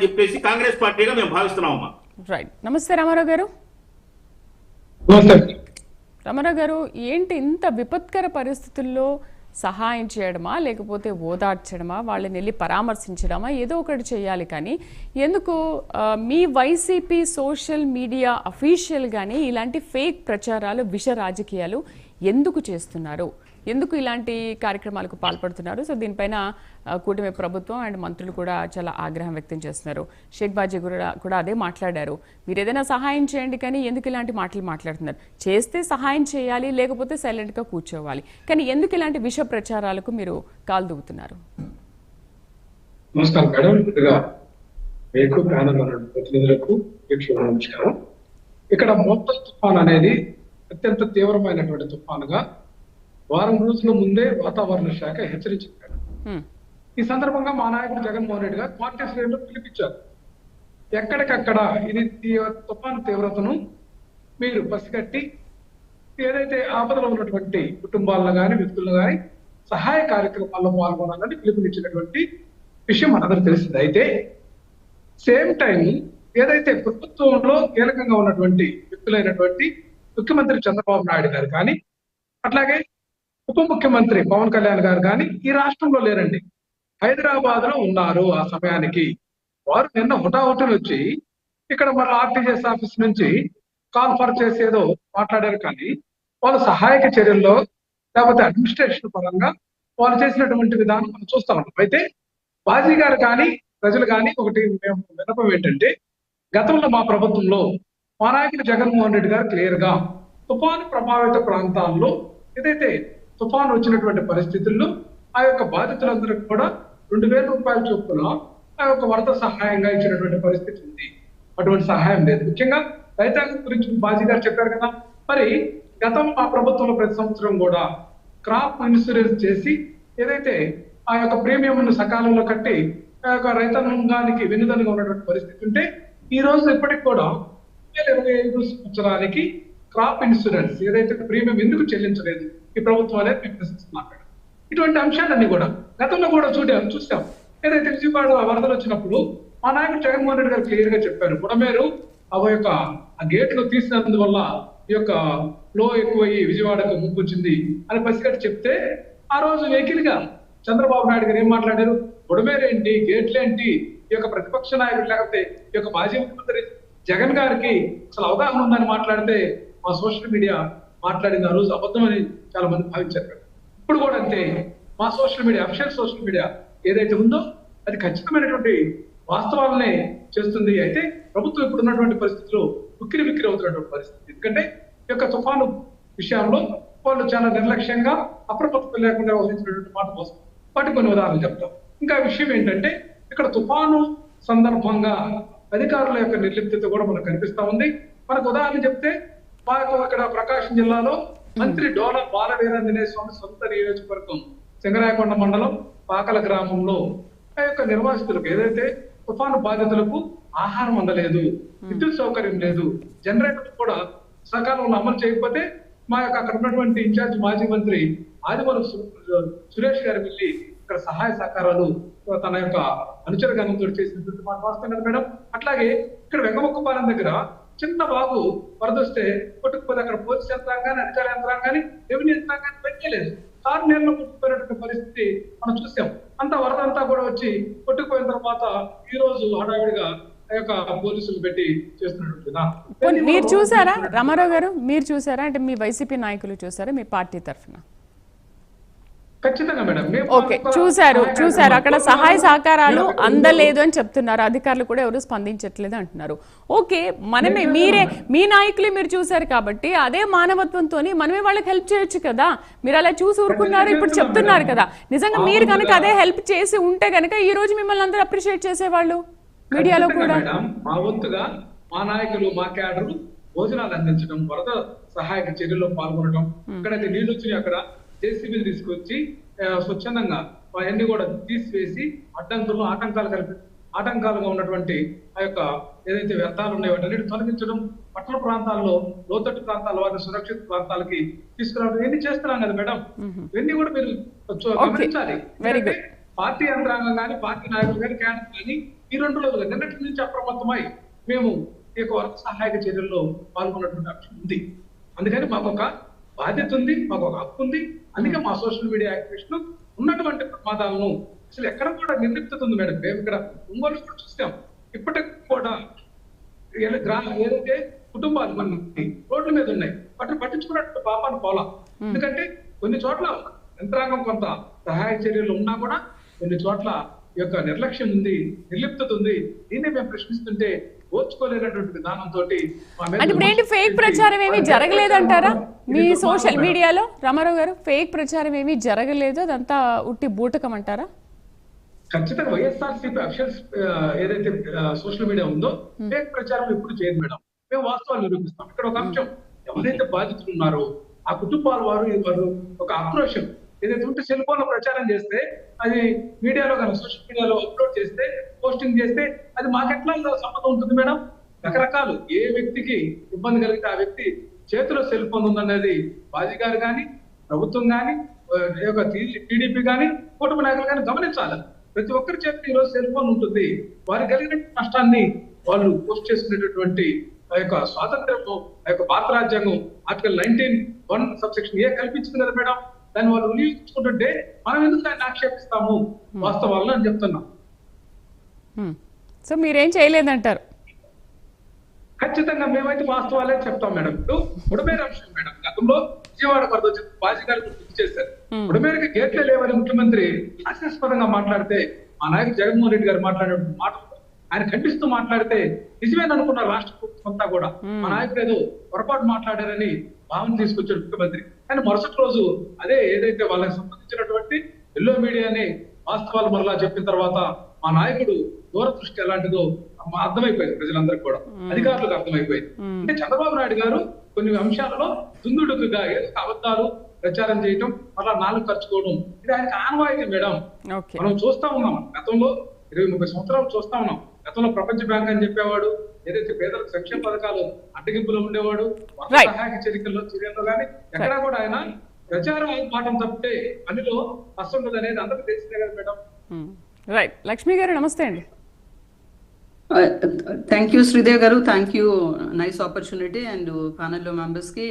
చెప్పేసి కాంగ్రెస్ పార్టీగా మేము భావిస్తున్నామమ్మా. రైట్. నమస్తే రామారావు గారు. రామారావు గారు, ఏంటి ఇంత విపత్కర పరిస్థితుల్లో సహాయం చేయడమా లేకపోతే ఓదార్చడమా, వాళ్ళని వెళ్ళి పరామర్శించడమా, ఏదో ఒకటి చేయాలి. కానీ ఎందుకు మీ వైసీపీ సోషల్ మీడియా అఫీషియల్గానే ఇలాంటి ఫేక్ ప్రచారాలు, విష రాజకీయాలు ఎందుకు చేస్తున్నారు? ఎందుకు ఇలాంటి కార్యక్రమాలకు పాల్పడుతున్నారు? సో దీనిపైన కూటమి ప్రభుత్వం అండ్ మంత్రులు కూడా చాలా ఆగ్రహం వ్యక్తం చేస్తున్నారు. షేక్ బాజీ కూడా అదే మాట్లాడారు. మీరు ఏదైనా సహాయం చేయండి, కానీ ఎందుకు ఇలాంటి మాటలు మాట్లాడుతున్నారు? చేస్తే సహాయం చేయాలి, లేకపోతే సైలెంట్గా కూర్చోవాలి. కానీ ఎందుకు ఇలాంటి విష ప్రచారాలకు మీరు కాలు దూవుతున్నారు? నమస్కారం మేడం. ముందుగా మీకు ప్యానల్ ప్రతినిధులకు నమస్కారం. ఇక్కడ మోంతల్ తుఫాన్ అనేది అత్యంత తీవ్రమైనటువంటి తుఫానుగా వారం రోజుల ముందే వాతావరణ శాఖ హెచ్చరించారు. ఈ సందర్భంగా మా నాయకుడు జగన్మోహన్ రెడ్డి గారు పార్టీ శ్రేణులు పిలిపించారు. ఎక్కడికక్కడ ఇది తుఫాను తీవ్రతను మీరు పసిగట్టి ఏదైతే ఆపదలో ఉన్నటువంటి కుటుంబాలను కానీ వ్యక్తులను కానీ సహాయ కార్యక్రమాల్లో పాల్గొనాలని పిలుపునిచ్చినటువంటి విషయం మనందరూ తెలిసింది. అయితే సేమ్ టైం ఏదైతే ప్రభుత్వంలో కీలకంగా ఉన్నటువంటి వ్యక్తులైనటువంటి ముఖ్యమంత్రి చంద్రబాబు నాయుడు గారు కానీ, అట్లాగే ఉప ముఖ్యమంత్రి పవన్ కళ్యాణ్ గారు కానీ ఈ రాష్ట్రంలో లేరండి, హైదరాబాద్ లో ఉన్నారు. ఆ సమయానికి వారు నిన్న హుటాహుటిని వచ్చి ఇక్కడ మన ఆర్టీజీఎస్ ఆఫీస్ నుంచి కాన్ఫర్ చేసేదో మాట్లాడారు. కానీ వాళ్ళు సహాయక చర్యల్లో లేకపోతే అడ్మినిస్ట్రేషన్ పరంగా వాళ్ళు చేసినటువంటి విధానం మనం చూస్తా ఉన్నాం. అయితే బాజీ గారు కానీ ప్రజలు కానీ ఒకటి మేము విన్నపం ఏంటంటే, గతంలో మా ప్రభుత్వంలో మా నాయకుడు జగన్మోహన్ రెడ్డి గారు క్లియర్ గా తుఫాను ప్రభావిత ప్రాంతాల్లో ఏదైతే తుఫాను వచ్చినటువంటి పరిస్థితుల్లో ఆ యొక్క బాధితులందరికీ కూడా 2,000 రూపాయల చొప్పున ఆ యొక్క వరద సహాయంగా ఇచ్చినటువంటి పరిస్థితి ఉంది. అటువంటి సహాయం లేదు. ముఖ్యంగా రైతాంగం గురించి బాజీ గారు చెప్పారు కదా. మరి గతం మా ప్రభుత్వంలో ప్రతి సంవత్సరం కూడా క్రాప్ ఇన్సూరెన్స్ చేసి ఏదైతే ఆ యొక్క ప్రీమియంను సకాలంలో కట్టి ఆ యొక్క రైతాంగానికి వెన్నుదన్నుగా ఉన్నటువంటి పరిస్థితి ఉంటే, ఈ రోజు ఇప్పటికి కూడా 2025 సంవత్సరానికి క్రాప్ ఇన్సూరెన్స్ ఏదైతే ప్రీమియం ఎందుకు చెల్లించలేదు ఈ ప్రభుత్వం అనేది మేము ప్రశ్నిస్తున్నాం. ఇటువంటి అంశాలన్నీ కూడా గతంలో కూడా చూసాం. ఏదైతే విజయవాడ వరదలు వచ్చినప్పుడు మా నాయకుడు జగన్మోహన్ రెడ్డి గారు క్లియర్ గా చెప్పారు, బుడమేరు ఆ యొక్క ఆ గేట్లు తీసినందువల్ల ఈ యొక్క ఫ్లో ఎక్కువయ్యి విజయవాడకు ముప్పు వచ్చింది అని పసిగట్టి చెప్తే, ఆ రోజు వెహికల్ గా చంద్రబాబు నాయుడు గారు ఏం మాట్లాడారు, బుడమేరు ఏంటి, గేట్లేంటి, ఈ యొక్క ప్రతిపక్ష నాయకుడు లేకపోతే ఈ యొక్క మాజీ ముఖ్యమంత్రి జగన్ గారికి అసలు అవగాహన ఉందని మాట్లాడితే మా సోషల్ మీడియా మాట్లాడింది ఆ రోజు అబద్ధం అని చాలా మంది భావించారు. ఇప్పుడు కూడా అంతే, మా social media, official social media ఏదైతే ఉందో అది ఖచ్చితమైనటువంటి వాస్తవాలనే చేస్తుంది. అయితే ప్రభుత్వం ఇప్పుడు ఉన్నటువంటి పరిస్థితుల్లో ఉక్కిరి అవుతున్నటువంటి పరిస్థితి. ఎందుకంటే ఈ యొక్క తుఫాను విషయంలో వాళ్ళు చాలా నిర్లక్ష్యంగా అప్రమత్తం లేకుండా వ్యవహరించినటువంటి మాట కోసం వాటి కొన్ని ఉదాహరణలు చెప్తాం. ఇంకా విషయం ఏంటంటే, ఇక్కడ తుఫాను సందర్భంగా అధికారుల యొక్క నిర్లిప్తత కూడా మనకు కనిపిస్తా ఉంది. మనకు ఉదాహరణ చెప్తే, మాకు ఇక్కడ ప్రకాశం జిల్లాలో మంత్రి డోలా బాలవీరాంజనేయ స్వామి సొంత నియోజకవర్గం సింగరాయకొండ మండలం పాకల గ్రామంలో ఆ యొక్క నిర్వాసితులకు ఏదైతే తుఫాను బాధితులకు ఆహారం అందలేదు, విద్యుత్ సౌకర్యం లేదు, జనరేటర్ కూడా సకాలంలో అమలు చేయకపోతే మా యొక్క అక్కడ ఉన్నటువంటి ఇన్ఛార్జ్ మాజీ మంత్రి ఆదిమూలం సురేష్ గారు వెళ్ళి ఇక్కడ సహాయ సహకారాలు తన యొక్క అనుచర గణంతో చేసినటువంటి మాట వాస్తవం కదా మేడం. అట్లాగే ఇక్కడ వెంగమొక్కపాలెం దగ్గర చిన్న బాబు వరదొస్తే కొట్టుకుపోతే అక్కడ పోలీస్ యంత్రాంగాన్ని, అధికార యంత్రాంగాన్ని, రెవెన్యూ యంత్రాంగాన్ని పెట్టలేదు. 6 నెలల్లో కొట్టుకుపోయినటువంటి పరిస్థితి మనం చూసాం. అంతా వరద అంతా కూడా వచ్చి కొట్టుకుపోయిన తర్వాత ఈ రోజు హడావిడిగా ఆ యొక్క పోలీసులు పెట్టి చేస్తున్నటువంటి. మీరు చూసారా రామారావు గారు, మీరు చూసారా అంటే మీ వైసీపీ నాయకులు చూసారా మీ పార్టీ తరఫున? ఖచ్చితంగా మేడం. ఓకే, చూసారు అక్కడ సహాయ సహకారాలు అందలేదు అని చెప్తున్నారు. అధికారులు కూడా ఎవరు స్పందించట్లేదు అంటున్నారు. ఓకే, మీరే మీ నాయకులే మీరు చూసారు కాబట్టి అదే మానవత్వంతో మనమే వాళ్ళకి హెల్ప్ చేయొచ్చు కదా. మీరు అలా చూసి ఊరుకున్నారు, ఇప్పుడు చెప్తున్నారు కదా. నిజంగా మీరు కనుక అదే హెల్ప్ చేసి ఉంటే కనుక ఈ రోజు మిమ్మల్ని అందరూ అప్రిషియేట్ చేసేవాళ్ళు మీడియాలో కూడా. మా వంతుగా మా నాయకులు, మా క్యాడర్లు భోజనాలు అందించడం, వరద సహాయక చర్యల్లో పాల్గొనడం, ఎక్కడైతే నీళ్లు వచ్చినాయి అక్కడ జేసీబీలు తీసుకొచ్చి స్వచ్ఛందంగా అవన్నీ కూడా తీసివేసి ఆటంకాలుగా ఉన్నటువంటి ఆ యొక్క ఏదైతే వ్యర్థాలు ఉన్నాయో వాటన్నిటి తొలగించడం, పట్టణ ప్రాంతాల్లో లోతట్టు ప్రాంతాల వారిని సురక్షిత ప్రాంతాలకి తీసుకురావడం, ఇవన్నీ చేస్తున్నాం కదా మేడం. ఇవన్నీ కూడా మీరు గమనించాలి. పార్టీ యంత్రాంగం కానీ, పార్టీ నాయకులు కానీ, క్యాడర్ కానీ ఈ 2 రోజులుగా నిన్నటి నుంచి అప్రమత్తమై మేము ఈ యొక్క వరద సహాయక చర్యల్లో పాల్గొన్నటువంటి అంశం ఉంది. అందుకని మాకు ఒక బాధ్యత ఉంది, మాకు ఒక హక్కు ఉంది. అందుకే మా సోషల్ మీడియా యాక్టివిస్ట్ ఉన్నటువంటి ప్రమాదాలను అసలు ఎక్కడ కూడా నిర్లిప్తత ఉంది మేడం. మేము ఇక్కడ ఒంగోలు కూడా చూసాం. ఇప్పటికి కూడా ఏదైతే కుటుంబాలు మనకి రోడ్ల మీద ఉన్నాయి వాటిని పట్టించుకున్నట్టు పాపాన్ని పోలా. ఎందుకంటే కొన్ని చోట్ల యంత్రాంగం కొంత సహాయ చర్యలు ఉన్నా కూడా కొన్ని చోట్ల ఈ యొక్క నిర్లక్ష్యం ఉంది, నిర్లిప్తత ఉంది. దీన్ని మేము ప్రశ్నిస్తుంటే ఓర్చుకోలేనటువంటి విధానంతో అంటే ఇప్పుడు ఏంటి ఫేక్ ప్రచారం ఏమీ జరగలేదంటారా మీ సోషల్ మీడియాలో? రామారావు గారు, ఫేక్ ప్రచారం ఏమీ జరగలేదు, అదంతా ఉట్టి బూటకం అంటారా? ఖచ్చితంగా వైఎస్ఆర్సీపీ అఫీషియల్స్ ఏదైతే సోషల్ మీడియా ఉందో ఫేక్ ప్రచారం ఎప్పుడు చేయదు మేడం. మేము వాస్తవాలు నిరూపిస్తాం. ఇక్కడ ఒక అంశం, ఎవరైతే బాధితులు ఉన్నారో ఆ కుటుంబాల వారు ఒక ఆక్రోషం ఏదైతే ఉంటే సెల్ ఫోన్ లో ప్రచారం చేస్తే అది మీడియాలో కానీ సోషల్ మీడియాలో అప్లోడ్ చేస్తే పోస్టింగ్ చేస్తే అది మాకెట్లా సంబంధం ఉంటుంది మేడం? రకరకాలు ఏ వ్యక్తికి ఇబ్బంది కలిగితే ఆ వ్యక్తి చేతిలో సెల్ ఫోన్ ఉందనేది బాజీ గారు కానీ ప్రభుత్వం కానీ టీడీపీ కానీ కుటుంబ నాయకులు కానీ గమనించాలి. ప్రతి ఒక్కరి చేతిలో ఈరోజు సెల్ ఫోన్ ఉంటుంది. వారికి కలిగిన నష్టాన్ని వాళ్ళు పోస్ట్ చేసుకునేటటువంటి ఆ యొక్క స్వాతంత్రము, ఆ యొక్క భారత రాజ్యాంగం ఆర్టికల్ 19(1) సబ్సెక్షన్ ఏ కల్పించింది కదా మేడం. దాన్ని వాళ్ళు వినియోగించుకుంటుంటే మనం ఎందుకు దాన్ని ఆక్షేపిస్తాము వాస్తవాలను అని చెప్తున్నాం. సో మీరేం చేయలేదంటారు? ఖచ్చితంగా మేమైతే వాస్తవాలే చెప్తాం మేడం. ఇప్పుడు బుడమేరు అంశం మేడం, గతంలో విజయవాడ వరద వచ్చి బాజీ గారు గుర్తు చేశారు. బుడమేరుకి గేట్లే లేవని ముఖ్యమంత్రి హాస్యాస్పదంగా మాట్లాడితే మా నాయకుడు జగన్మోహన్ రెడ్డి గారు మాట్లాడే మాటలు ఆయన ఖండిస్తూ మాట్లాడితే నిజమేననుకున్న రాష్ట్ర ప్రభుత్వం అంతా కూడా మా నాయకుడు ఏదో పొరపాటు మాట్లాడారని భావన తీసుకొచ్చారు ముఖ్యమంత్రి. కానీ మరుసటి రోజు అదే ఏదైతే వాళ్ళకి సంబంధించినటువంటి ఎల్లో మీడియాని వాస్తవాలు మరలా చెప్పిన తర్వాత మా నాయకుడు దూరదృష్టి ఎలాంటిదో అర్థమైపోయింది ప్రజలందరికీ కూడా, అధికారులకు అర్థమైపోయింది. అంటే చంద్రబాబు నాయుడు గారు కొన్ని అంశాలలో దుందుడుకుగా ఏదో అబద్ధాలు ప్రచారం చేయటం, మళ్ళా నాలుగు ఖర్చుకోవడం ఇది ఆయనకి ఆనవాయితీ మేడం. మనం చూస్తా ఉన్నాం గతంలో 20-30 సంవత్సరాలు చూస్తా ఉన్నాం. గతంలో ప్రపంచ బ్యాంక్ అని చెప్పేవాడు, ఏదైతే పేదలకు సంక్షేమ పథకాలు అడ్డగింపులో ఉండేవాడు, సహాయక చర్యల్లో కానీ ఎక్కడా కూడా ఆయన ప్రచారం పాఠం తప్పితే పనిలో అసలు అనేది అందరికీ తెలిసిందే కదా మేడం. రైట్. లక్ష్మి గారు నమస్తే అండి. థ్యాంక్ యూ శ్రీదేవ్ గారు, thank you, nice opportunity. And ప్యానెల్లో మెంబర్స్ కి